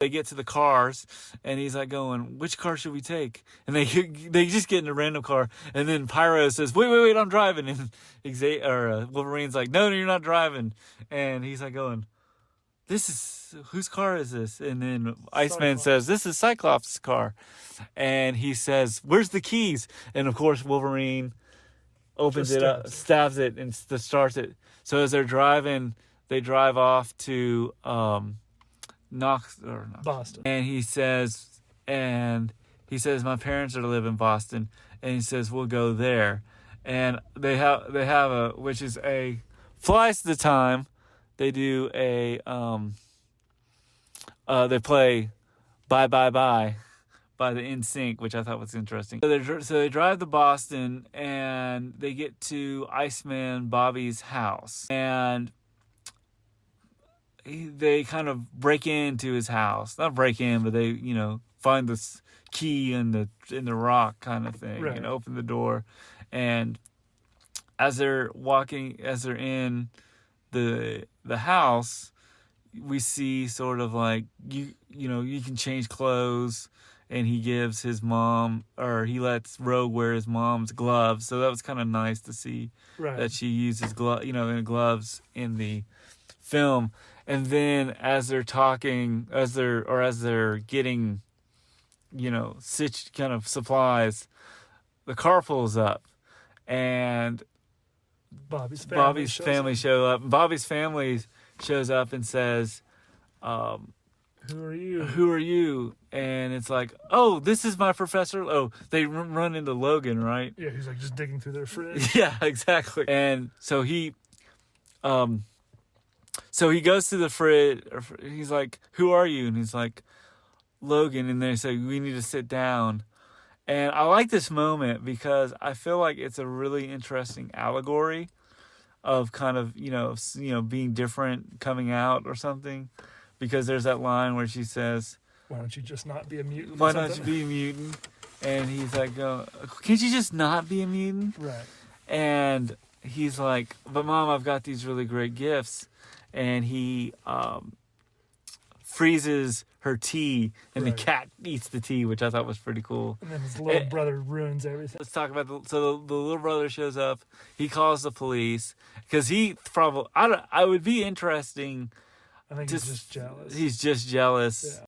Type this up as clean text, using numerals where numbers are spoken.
They get to the cars, and he's like going, which car should we take? And they just get in a random car, and then Pyro says, wait, I'm driving. And Wolverine's like, no, you're not driving. And he's like going, whose car is this? And then Iceman says, this is Cyclops' car. And he says, where's the keys? And of course, Wolverine opens it up, stabs it, and starts it. So as they're driving, they drive off to Boston. And he says, my parents are to live in Boston. And he says, we'll go there. And they have which is flies to the time. They do they play Bye Bye Bye by the NSYNC, which I thought was interesting. So they drive to Boston, and they get to Iceman Bobby's house. And they kind of break into his house. Not break in, but they, find this key in the rock kind of thing, right, and open the door. And as they're in the house, we see sort of like you can change clothes, and he gives his mom, or he lets Rogue wear his mom's gloves. So that was kind of nice to see, right, that she uses gloves in the film. And then as they're talking, as they're getting, kind of supplies, the car pulls up, and Bobby's family show up. Bobby's family shows up and says, Who are you? Who are you? And it's like, oh, this is my professor. Oh, they run into Logan, right? Yeah, he's like just digging through their fridge. Yeah, exactly. And so he goes to the fridge. He's like, who are you? And he's like, Logan. And they say, we need to sit down. And I like this moment because I feel like it's a really interesting allegory of kind of, being different, coming out or something. Because there's that line where she says, why don't you just not be a mutant? Why not you be a mutant? And he's like, can't you just not be a mutant? Right. And he's like, but Mom, I've got these really great gifts. And he freezes her tea, and the cat eats the tea, which I thought was pretty cool. And then his little brother ruins everything. Let's talk about the little brother shows up. He calls the police because he probably I would be interesting. I think he's just jealous. He's just jealous. Yeah.